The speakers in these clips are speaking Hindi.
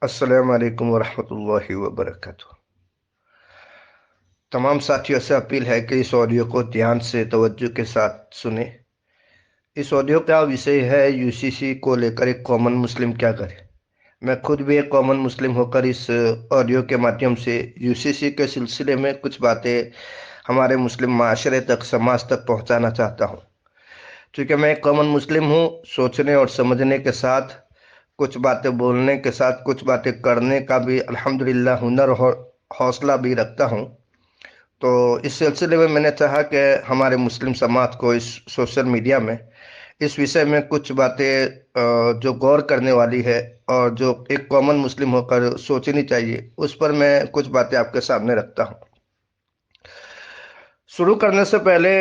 अस्सलाम वालेकुम वरहमतुल्लाहि वबरकातुह। तमाम साथियों से अपील है कि इस ऑडियो को ध्यान से तवज्जो के साथ सुने। इस ऑडियो का विषय है यूसीसी को लेकर एक कॉमन मुस्लिम क्या करे। मैं खुद भी एक कॉमन मुस्लिम होकर इस ऑडियो के माध्यम से यूसीसी के सिलसिले में कुछ बातें हमारे मुस्लिम माशरे तक, समाज तक पहुंचाना चाहता हूं। क्योंकि मैं एक कॉमन मुस्लिम हूं, सोचने और समझने के साथ, कुछ बातें बोलने के साथ, कुछ बातें करने का भी अल्हम्दुलिल्लाह हुनर और हौसला भी रखता हूं। तो इस सिलसिले में मैंने चाहा कि हमारे मुस्लिम समाज को इस सोशल मीडिया में इस विषय में कुछ बातें जो गौर करने वाली है और जो एक कॉमन मुस्लिम होकर सोचनी चाहिए, उस पर मैं कुछ बातें आपके सामने रखता हूं। शुरू करने से पहले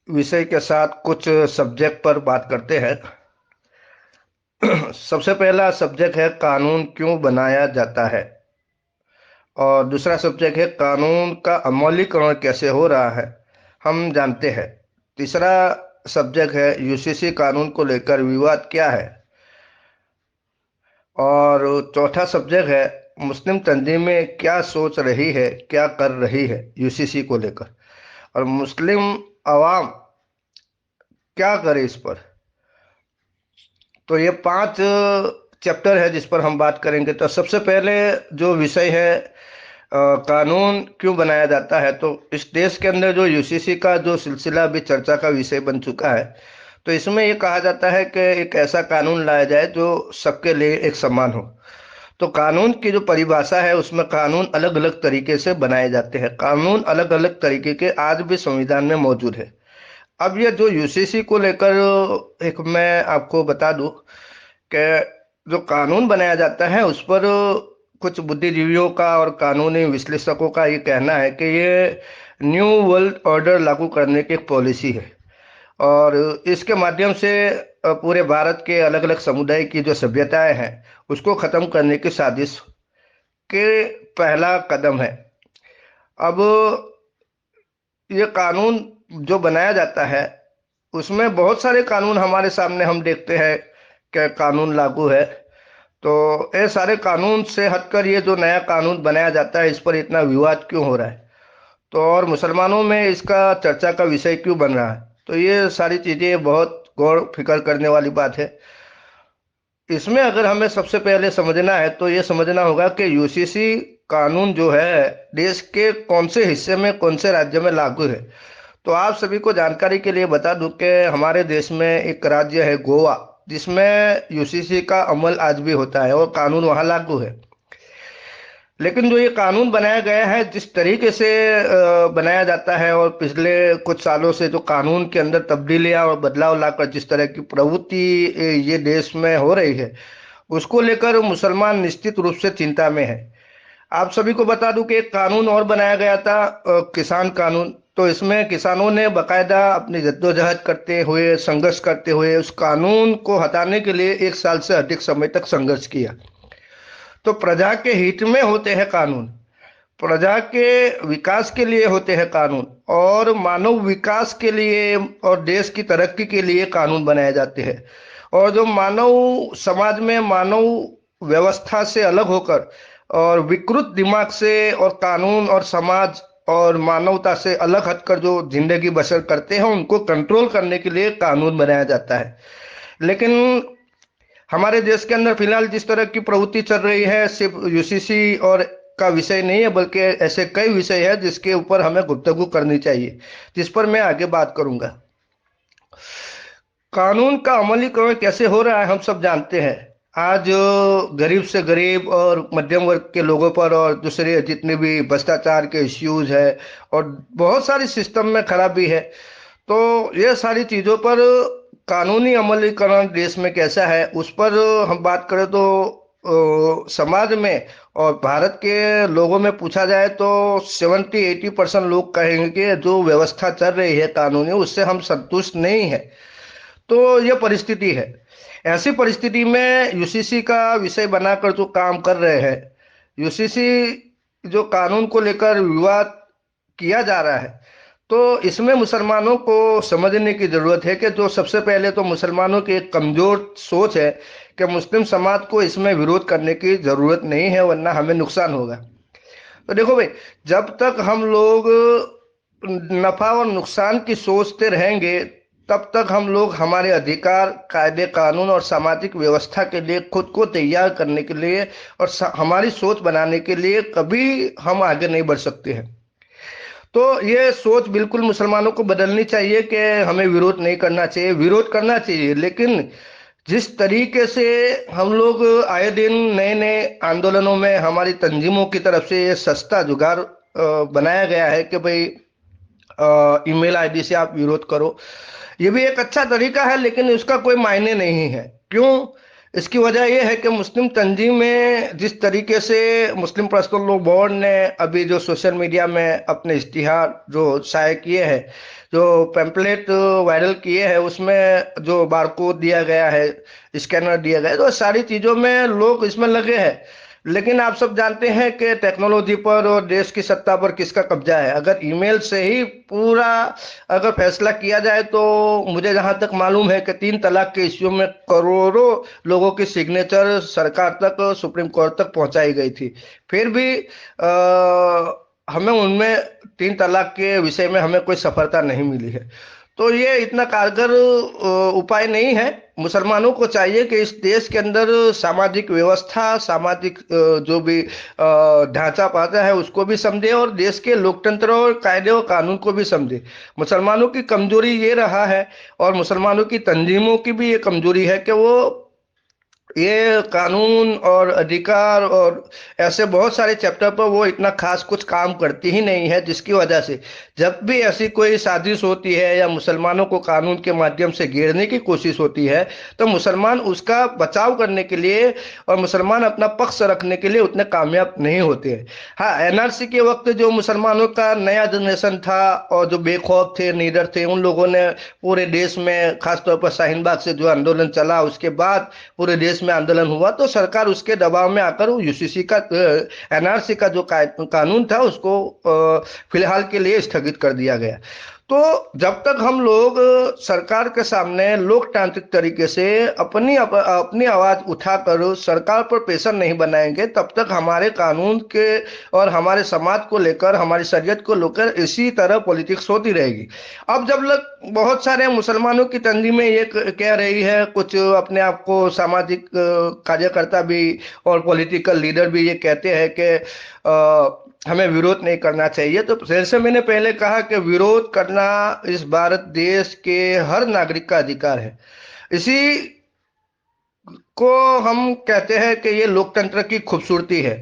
विषय के साथ कुछ सब्जेक्ट पर बात करते हैं। सबसे पहला सब्जेक्ट है कानून क्यों बनाया जाता है, और दूसरा सब्जेक्ट है कानून का अमलीकरण कैसे हो रहा है, हम जानते हैं। तीसरा सब्जेक्ट है यूसीसी कानून को लेकर विवाद क्या है, और चौथा सब्जेक्ट है मुस्लिम तंजीमें क्या सोच रही है, क्या कर रही है यूसीसी को लेकर, और मुस्लिम अवाम क्या करे इस पर। तो ये पांच चैप्टर है जिस पर हम बात करेंगे। तो सबसे पहले जो विषय है कानून क्यों बनाया जाता है, तो इस देश के अंदर जो यूसीसी का जो सिलसिला अभी चर्चा का विषय बन चुका है, तो इसमें ये कहा जाता है कि एक ऐसा कानून लाया जाए जो सबके लिए एक समान हो। तो कानून की जो परिभाषा है उसमें कानून अलग अलग तरीके से बनाए जाते हैं। कानून अलग अलग तरीके के आज भी संविधान में मौजूद है। अब ये जो यूसीसी को लेकर एक मैं आपको बता दूं कि जो कानून बनाया जाता है उस पर कुछ बुद्धिजीवियों का और कानूनी विश्लेषकों का ये कहना है कि ये न्यू वर्ल्ड ऑर्डर लागू करने की एक पॉलिसी है, और इसके माध्यम से पूरे भारत के अलग अलग समुदाय की जो सभ्यताएं हैं उसको खत्म करने की साजिश के पहला कदम है। अब ये कानून जो बनाया जाता है उसमें बहुत सारे कानून हमारे सामने हम देखते हैं कि कानून लागू है। तो ये सारे कानून से हटकर ये जो नया कानून बनाया जाता है इस पर इतना विवाद क्यों हो रहा है, तो और मुसलमानों में इसका चर्चा का विषय क्यों बन रहा है। तो ये सारी चीज़ें बहुत गौर फिक्र करने वाली बात है। इसमें अगर हमें सबसे पहले समझना है तो ये समझना होगा कि यूसीसी कानून जो है देश के कौन से हिस्से में, कौन से राज्य में लागू है। तो आप सभी को जानकारी के लिए बता दूं कि हमारे देश में एक राज्य है गोवा, जिसमें यूसीसी का अमल आज भी होता है और कानून वहां लागू है। लेकिन जो ये कानून बनाया गया है, जिस तरीके से बनाया जाता है, और पिछले कुछ सालों से जो कानून के अंदर तब्दीलियां और बदलाव लाकर जिस तरह की प्रवृत्ति ये देश में हो रही है, उसको लेकर मुसलमान निश्चित रूप से चिंता में है। आप सभी को बता दूं कि एक कानून और बनाया गया था, किसान कानून। तो इसमें किसानों ने बकायदा अपनी जद्दोजहद करते हुए, संघर्ष करते हुए उस कानून को हटाने के लिए 1 साल से अधिक समय तक संघर्ष किया। तो प्रजा के हित में होते हैं कानून, प्रजा के विकास के लिए होते हैं कानून, और मानव विकास के लिए और देश की तरक्की के लिए कानून बनाए जाते हैं। और जो मानव समाज में मानव व्यवस्था से अलग होकर और विकृत दिमाग से और कानून और समाज और मानवता से अलग हटकर जो जिंदगी बसर करते हैं उनको कंट्रोल करने के लिए कानून बनाया जाता है। लेकिन हमारे देश के अंदर फिलहाल जिस तरह की प्रवृत्ति चल रही है, सिर्फ यूसीसी और का विषय नहीं है, बल्कि ऐसे कई विषय है जिसके ऊपर हमें गुफ्तगू करनी चाहिए, जिस पर मैं आगे बात करूंगा। कानून का अमलीकरण कैसे हो रहा है हम सब जानते हैं। आज गरीब से गरीब और मध्यम वर्ग के लोगों पर और दूसरे जितने भी भ्रष्टाचार के इश्यूज है और बहुत सारी सिस्टम में खराबी है, तो ये सारी चीज़ों पर कानूनी अमलीकरण देश में कैसा है उस पर हम बात करें तो समाज में और भारत के लोगों में पूछा जाए तो 70-80% लोग कहेंगे कि जो व्यवस्था चल रही है कानूनी उससे हम संतुष्ट नहीं है। तो ये परिस्थिति है। ऐसी परिस्थिति में यूसीसी का विषय बनाकर जो काम कर रहे हैं, यूसीसी जो कानून को लेकर विवाद किया जा रहा है, तो इसमें मुसलमानों को समझने की ज़रूरत है कि जो सबसे पहले तो मुसलमानों की एक कमज़ोर सोच है कि मुस्लिम समाज को इसमें विरोध करने की ज़रूरत नहीं है, वरना हमें नुकसान होगा। तो देखो भाई, जब तक हम लोग नफा और नुकसान की सोचते रहेंगे, तब तक हम लोग हमारे अधिकार, कायदे कानून और सामाजिक व्यवस्था के लिए खुद को तैयार करने के लिए और हमारी सोच बनाने के लिए कभी हम आगे नहीं बढ़ सकते हैं। तो ये सोच बिल्कुल मुसलमानों को बदलनी चाहिए कि हमें विरोध नहीं करना चाहिए, विरोध करना चाहिए, लेकिन जिस तरीके से हम लोग आए दिन नए नए आंदोलनों में हमारी तंजीमों की तरफ से ये सस्ता जुगाड़ बनाया गया है कि भाई ईमेल आईडी से आप विरोध करो, ये भी एक अच्छा तरीका है, लेकिन इसका कोई मायने नहीं है। क्यों? इसकी वजह यह है कि मुस्लिम तंजीम में जिस तरीके से मुस्लिम पर्सनल लॉ बोर्ड ने अभी जो सोशल मीडिया में अपने इश्तिहार जो शाये किए हैं, जो पैम्पलेट वायरल किए हैं, उसमें जो बारकोड दिया गया है, स्कैनर दिया गया है, तो सारी चीज़ों में लोग इसमें लगे हैं। लेकिन आप सब जानते हैं कि टेक्नोलॉजी पर और देश की सत्ता पर किसका कब्जा है। अगर ईमेल से ही पूरा अगर फैसला किया जाए, तो मुझे जहां तक मालूम है कि 3 तलाक के इश्यू में करोड़ों लोगों की सिग्नेचर सरकार तक, सुप्रीम कोर्ट तक पहुंचाई गई थी, फिर भी हमें उनमें 3 तलाक के विषय में हमें कोई सफलता नहीं मिली है। तो ये इतना कारगर उपाय नहीं है। मुसलमानों को चाहिए कि इस देश के अंदर सामाजिक व्यवस्था, सामाजिक जो भी ढांचा पाता है उसको भी समझे, और देश के लोकतंत्र और कायदे और कानून को भी समझे। मुसलमानों की कमजोरी ये रहा है, और मुसलमानों की तंजीमों की भी ये कमजोरी है कि वो ये कानून और अधिकार और ऐसे बहुत सारे चैप्टर पर वो इतना खास कुछ काम करती ही नहीं है, जिसकी वजह से जब भी ऐसी कोई साजिश होती है या मुसलमानों को कानून के माध्यम से घेरने की कोशिश होती है, तो मुसलमान उसका बचाव करने के लिए और मुसलमान अपना पक्ष रखने के लिए उतने कामयाब नहीं होते हैं। हाँ, एनआरसी के वक्त जो मुसलमानों का नया जनरेशन था और जो बेखौफ थे, नीडर थे, उन लोगों ने पूरे देश में, खासतौर पर शाहीन बाग से जो आंदोलन चला, उसके बाद पूरे देश में आंदोलन हुआ, तो सरकार उसके दबाव में आकर यूसीसी का, एनआरसी का जो कानून था, उसको फिलहाल के लिए स्थगित कर दिया गया। तो जब तक हम लोग सरकार के सामने लोकतांत्रिक तरीके से अपनी आवाज उठाकर सरकार पर प्रेशर नहीं बनाएंगे, तब तक हमारे कानून के और हमारे समाज को लेकर, हमारी शरीयत को लेकर इसी तरह पॉलिटिक्स होती रहेगी। अब जब लोग, बहुत सारे मुसलमानों की तंजीमें ये कह रही है, कुछ अपने आप को सामाजिक कार्यकर्ता भी और पॉलिटिकल लीडर भी ये कहते हैं कि हमें विरोध नहीं करना चाहिए। तो जैसे मैंने पहले कहा कि विरोध करना इस भारत देश के हर नागरिक का अधिकार है। इसी को हम कहते हैं कि ये लोकतंत्र की खूबसूरती है।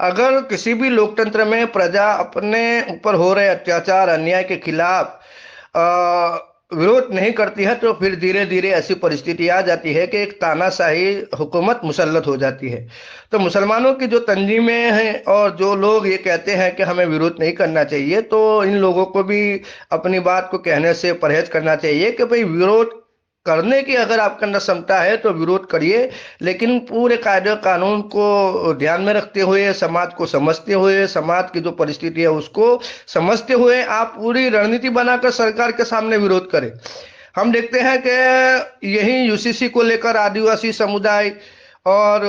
अगर किसी भी लोकतंत्र में प्रजा अपने ऊपर हो रहे अत्याचार, अन्याय के खिलाफ विरोध नहीं करती है, तो फिर धीरे धीरे ऐसी परिस्थिति आ जाती है कि एक तानाशाही हुकूमत मुसल्लत हो जाती है। तो मुसलमानों की जो तंजीमें हैं और जो लोग ये कहते हैं कि हमें विरोध नहीं करना चाहिए, तो इन लोगों को भी अपनी बात को कहने से परहेज करना चाहिए कि भाई, विरोध करने की अगर आपके अंदर क्षमता है तो विरोध करिए, लेकिन पूरे कायदे कानून को ध्यान में रखते हुए, समाज को समझते हुए, समाज की जो परिस्थिति है उसको समझते हुए आप पूरी रणनीति बनाकर सरकार के सामने विरोध करें। हम देखते हैं कि यही यूसीसी को लेकर आदिवासी समुदाय और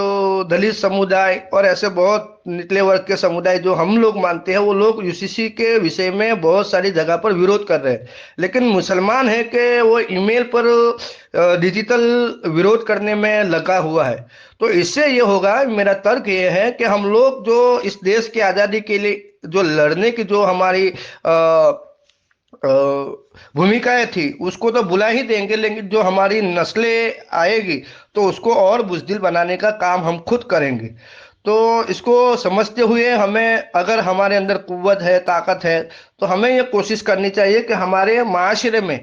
दलित समुदाय और ऐसे बहुत निचले वर्ग के समुदाय जो हम लोग मानते हैं, वो लोग यूसीसी के विषय में बहुत सारी जगह पर विरोध कर रहे हैं। लेकिन मुसलमान है कि वो ईमेल पर डिजिटल विरोध करने में लगा हुआ है। तो इससे ये होगा, मेरा तर्क ये है कि हम लोग जो इस देश की आज़ादी के लिए जो लड़ने की जो हमारी भूमिकाएं थी, उसको तो बुला ही देंगे, लेकिन जो हमारी नस्लें आएगी तो उसको और बुज़दिल बनाने का काम हम खुद करेंगे। तो इसको समझते हुए हमें, अगर हमारे अंदर कुव्वत है, ताकत है, तो हमें ये कोशिश करनी चाहिए कि हमारे माशरे में,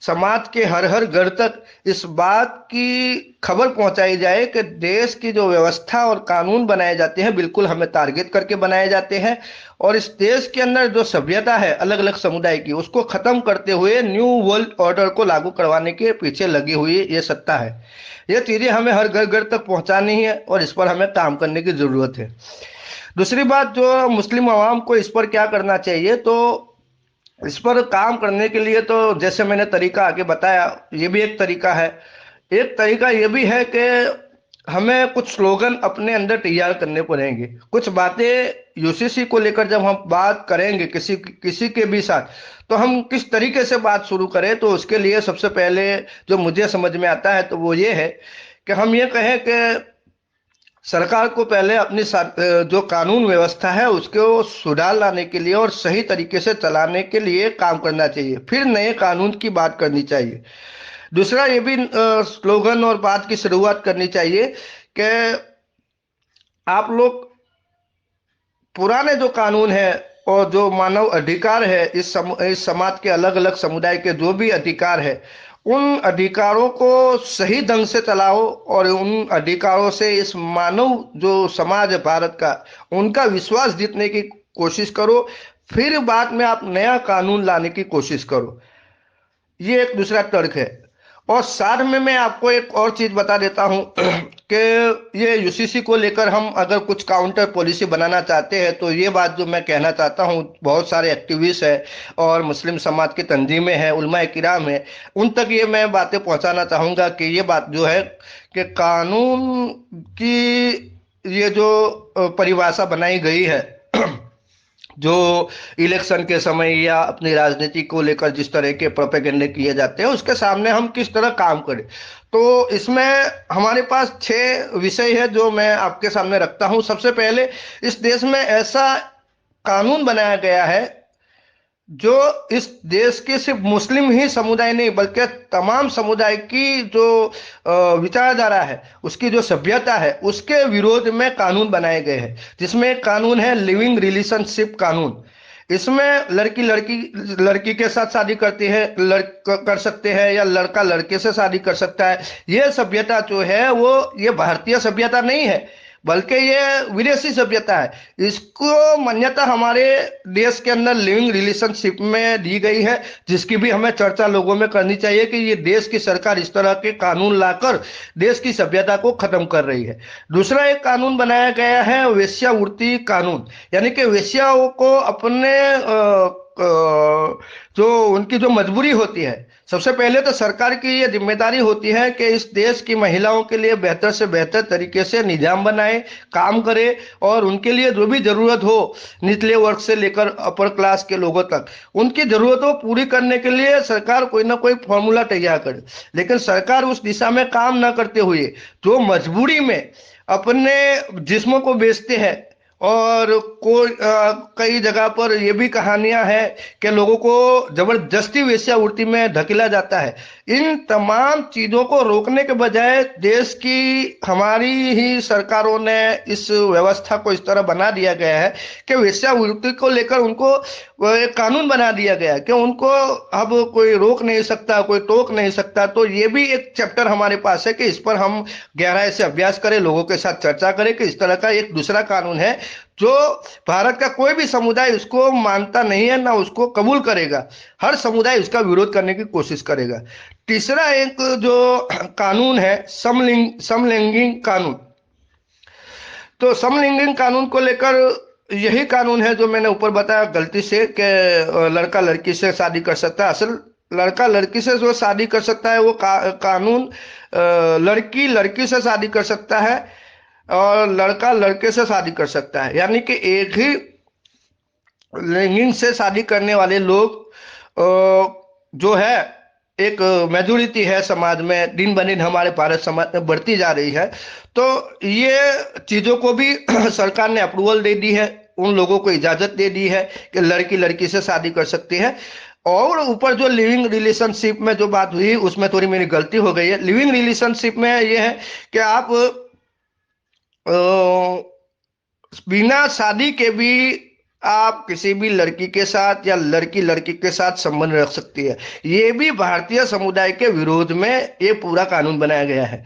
समाज के हर हर घर तक इस बात की खबर पहुंचाई जाए कि देश की जो व्यवस्था और कानून बनाए जाते हैं, बिल्कुल हमें टारगेट करके बनाए जाते हैं, और इस देश के अंदर जो सभ्यता है अलग अलग समुदाय की, उसको खत्म करते हुए न्यू वर्ल्ड ऑर्डर को लागू करवाने के पीछे लगी हुई ये सत्ता है। ये चीजें हमें हर घर घर तक पहुंचानी है और इस पर हमें काम करने की जरूरत है। दूसरी बात, जो मुस्लिम अवाम को इस पर क्या करना चाहिए, तो इस पर काम करने के लिए तो जैसे मैंने तरीका आगे बताया, ये भी एक तरीका है। एक तरीका ये भी है कि हमें कुछ स्लोगन अपने अंदर तैयार करने पड़ेंगे। कुछ बातें यूसीसी को लेकर जब हम बात करेंगे किसी किसी के भी साथ, तो हम किस तरीके से बात शुरू करें, तो उसके लिए सबसे पहले जो मुझे समझ में आता है तो वो ये है कि हम ये कहें कि सरकार को पहले अपनी जो कानून व्यवस्था है उसको सुधार लाने के लिए और सही तरीके से चलाने के लिए काम करना चाहिए, फिर नए कानून की बात करनी चाहिए। दूसरा ये भी स्लोगन और बात की शुरुआत करनी चाहिए कि आप लोग पुराने जो कानून है और जो मानव अधिकार है, इस समाज के अलग अलग समुदाय के जो भी अधिकार है, उन अधिकारों को सही ढंग से चलाओ और उन अधिकारों से इस मानव जो समाज है भारत का, उनका विश्वास जीतने की कोशिश करो। फिर बाद में आप नया कानून लाने की कोशिश करो। ये एक दूसरा तर्क है। और साथ में मैं आपको एक और चीज बता देता हूं कि ये यूसीसी को लेकर हम अगर कुछ काउंटर पॉलिसी बनाना चाहते हैं, तो ये बात जो मैं कहना चाहता हूं, बहुत सारे एक्टिविस्ट है और मुस्लिम समाज की तंजीमें हैं, उलमा किराम है, उन तक ये मैं बातें पहुंचाना चाहूंगा कि ये बात जो है कि कानून की ये जो परिभाषा बनाई गई है जो इलेक्शन के समय या अपनी राजनीति को लेकर जिस तरह के प्रोपेगेंडे किए जाते हैं, उसके सामने हम किस तरह काम करें। तो इसमें हमारे पास 6 विषय है जो मैं आपके सामने रखता हूं। सबसे पहले, इस देश में ऐसा कानून बनाया गया है जो इस देश के सिर्फ मुस्लिम ही समुदाय नहीं बल्कि तमाम समुदाय की जो विचारधारा है, उसकी जो सभ्यता है, उसके विरोध में कानून बनाए गए हैं। जिसमें एक कानून है लिविंग रिलेशनशिप कानून। इसमें लड़की लड़की लड़की के साथ शादी करती है, कर सकते हैं, या लड़का लड़के से शादी कर सकता है। यह सभ्यता जो है वो ये भारतीय सभ्यता नहीं है बल्कि ये विदेशी सभ्यता है। इसको मान्यता हमारे देश के अंदर लिविंग रिलेशनशिप में दी गई है, जिसकी भी हमें चर्चा लोगों में करनी चाहिए कि ये देश की सरकार इस तरह के कानून लाकर देश की सभ्यता को खत्म कर रही है। दूसरा एक कानून बनाया गया है वेश्यावृत्ति कानून, यानी कि वेश्याओं को अपने जो उनकी जो मजबूरी होती है, सबसे पहले तो सरकार की ये जिम्मेदारी होती है कि इस देश की महिलाओं के लिए बेहतर से बेहतर तरीके से निजाम बनाए, काम करे और उनके लिए जो भी जरूरत हो, निचले वर्ग से लेकर अपर क्लास के लोगों तक, उनकी जरूरतों पूरी करने के लिए सरकार कोई ना कोई फॉर्मूला तैयार करे। लेकिन सरकार उस दिशा में काम न करते हुए जो मजबूरी में अपने जिस्मों को बेचते हैं, और कई जगह पर ये भी कहानियां हैं कि लोगों को जबरदस्ती वेश्यावृत्ति में धकेला जाता है। इन तमाम चीजों को रोकने के बजाय देश की हमारी ही सरकारों ने इस व्यवस्था को इस तरह बना दिया गया है कि वेश्यावृत्ति को लेकर उनको एक कानून बना दिया गया कि उनको अब कोई रोक नहीं सकता, कोई टोक नहीं सकता। तो ये भी एक चैप्टर हमारे पास है कि इस पर हम गहराई से अभ्यास करें, लोगों के साथ चर्चा करें कि इस तरह का एक दूसरा कानून है जो भारत का कोई भी समुदाय उसको मानता नहीं है, ना उसको कबूल करेगा। हर समुदाय उसका विरोध करने की कोशिश करेगा। तीसरा एक जो कानून है समलैंगिक कानून। तो समलैंगिक कानून को लेकर यही कानून है जो मैंने ऊपर बताया गलती से कि लड़का लड़की से शादी कर सकता है। असल लड़का लड़की से जो शादी कर सकता है वो कानून लड़की लड़की से शादी कर सकता है और लड़का लड़के से शादी कर सकता है। यानी कि एक ही लिंग से शादी करने वाले लोग जो है एक मेजोरिटी है समाज में, दिन ब दिन हमारे भारत समाज में बढ़ती जा रही है। तो ये चीजों को भी सरकार ने अप्रूवल दे दी है, उन लोगों को इजाजत दे दी है कि लड़की लड़की से शादी कर सकती है। और ऊपर जो लिविंग रिलेशनशिप में जो बात हुई उसमें थोड़ी मेरी गलती हो गई है। लिविंग रिलेशनशिप में ये है कि आप बिना शादी के भी आप किसी भी लड़की के साथ या लड़की लड़की के साथ संबंध रख सकती है। ये भी भारतीय समुदाय के विरोध में ये पूरा कानून बनाया गया है।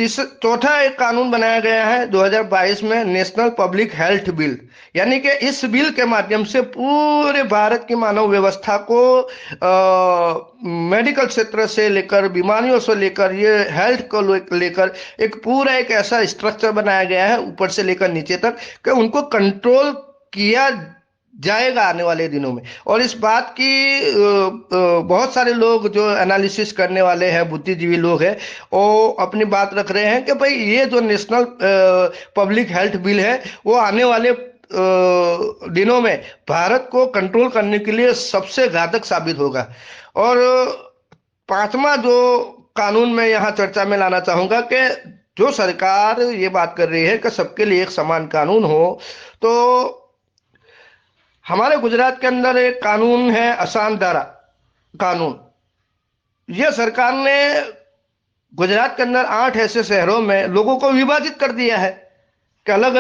चौथा एक कानून बनाया गया है 2022 में, नेशनल पब्लिक हेल्थ बिल। यानी कि इस बिल के माध्यम से पूरे भारत की मानव व्यवस्था को मेडिकल क्षेत्र से लेकर बीमारियों से लेकर ये हेल्थ को लेकर एक पूरा एक ऐसा स्ट्रक्चर बनाया गया है ऊपर से लेकर नीचे तक कि उनको कंट्रोल किया जाएगा आने वाले दिनों में। और इस बात की बहुत सारे लोग जो एनालिसिस करने वाले हैं, बुद्धिजीवी लोग हैं, वो अपनी बात रख रहे हैं कि भाई ये जो नेशनल पब्लिक हेल्थ बिल है वो आने वाले दिनों में भारत को कंट्रोल करने के लिए सबसे घातक साबित होगा। और पांचवा जो कानून मैं यहाँ चर्चा में लाना चाहूंगा कि जो सरकार ये बात कर रही है कि सबके लिए एक समान कानून हो, तो हमारे गुजरात के अंदर एक कानून है आसान धारा कानून। ये सरकार ने गुजरात के अंदर 8 ऐसे शहरों में लोगों को विभाजित कर दिया है कि अलग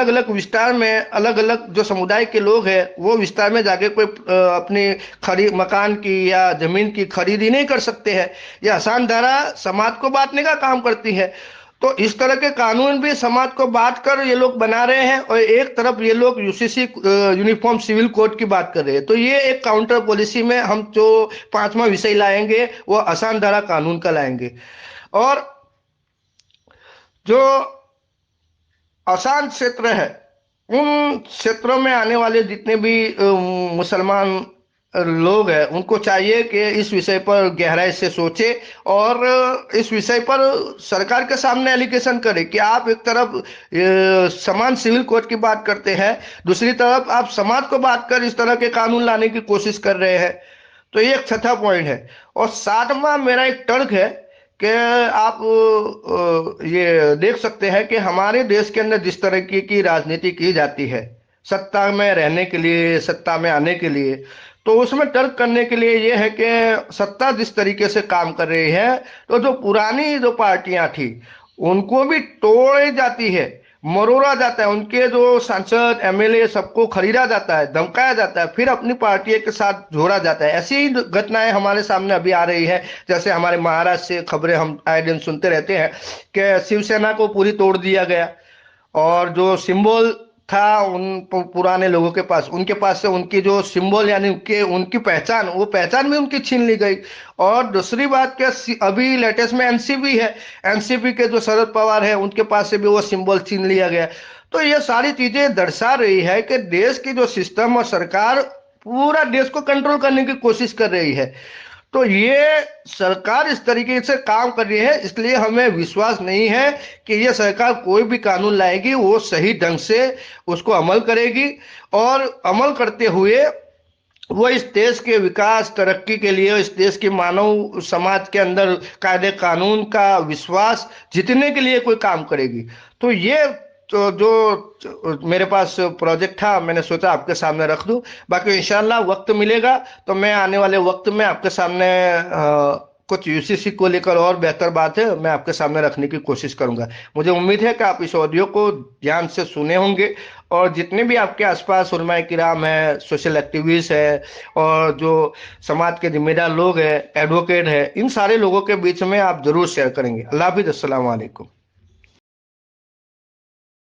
अलग विस्तार में अलग अलग जो समुदाय के लोग हैं वो विस्तार में जाके कोई अपनी खरीद मकान की या जमीन की खरीदी नहीं कर सकते हैं। यह आसान धारा समाज को बांटने का काम करती है। तो इस तरह के कानून भी समाज को बांट कर ये लोग बना रहे हैं, और एक तरफ ये लोग यूसीसी यूनिफॉर्म सिविल कोड की बात कर रहे हैं। तो ये एक काउंटर पॉलिसी में हम जो पांचवा विषय लाएंगे वो आसान धारा कानून का लाएंगे। और जो आसान क्षेत्र है उन क्षेत्रों में आने वाले जितने भी मुसलमान लोग हैं उनको चाहिए कि इस विषय पर गहराई से सोचे और इस विषय पर सरकार के सामने एलिगेशन करें कि आप एक तरफ समान सिविल कोड की बात करते हैं, दूसरी तरफ आप समाज को बात कर इस तरह के कानून लाने की कोशिश कर रहे हैं। तो ये एक छठा पॉइंट है। और सातवां मेरा एक तर्क है कि आप ये देख सकते हैं कि हमारे देश के अंदर जिस तरह की राजनीति की जाती है सत्ता में रहने के लिए, सत्ता में आने के लिए, तो उसमें तर्क करने के लिए ये है कि सत्ता जिस तरीके से काम कर रही है, तो जो पुरानी जो पार्टियां थी उनको भी तोड़ी जाती है, मरोड़ा जाता है, उनके जो सांसद एमएलए सबको खरीदा जाता है, धमकाया जाता है, फिर अपनी पार्टी के साथ जोड़ा जाता है। ऐसी ही घटनाएं हमारे सामने अभी आ रही है। जैसे हमारे महाराष्ट्र से खबरें हम आए दिन सुनते रहते हैं कि शिवसेना को पूरी तोड़ दिया गया, और जो सिंबल था उन पुराने लोगों के पास, उनके पास से उनकी जो सिंबल यानी उनकी पहचान, वो पहचान भी उनकी छीन ली गई। और दूसरी बात क्या, अभी लेटेस्ट में एनसीपी है, एनसीपी के जो शरद पवार है उनके पास से भी वो सिंबल छीन लिया गया। तो ये सारी चीजें दर्शा रही है कि देश की जो सिस्टम और सरकार पूरा देश को कंट्रोल करने की कोशिश कर रही है। तो ये सरकार इस तरीके से काम कर रही है, इसलिए हमें विश्वास नहीं है कि ये सरकार कोई भी कानून लाएगी वो सही ढंग से उसको अमल करेगी, और अमल करते हुए वो इस देश के विकास तरक्की के लिए, इस देश के मानव समाज के अंदर कायदे कानून का विश्वास जीतने के लिए कोई काम करेगी। तो ये तो जो मेरे पास प्रोजेक्ट था मैंने सोचा आपके सामने रख दूं। बाकी इंशाल्लाह वक्त मिलेगा तो मैं आने वाले वक्त में आपके सामने कुछ यूसीसी को लेकर और बेहतर बात है मैं आपके सामने रखने की कोशिश करूंगा। मुझे उम्मीद है कि आप इस ऑडियो को ध्यान से सुने होंगे, और जितने भी आपके आसपास उलमाए किराम है, सोशल एक्टिविस्ट है, और जो समाज के जिम्मेदार लोग हैं, एडवोकेट है, इन सारे लोगों के बीच में आप जरूर शेयर करेंगे। अल्लाह हाफिज़, अस्सलाम वालेकुम।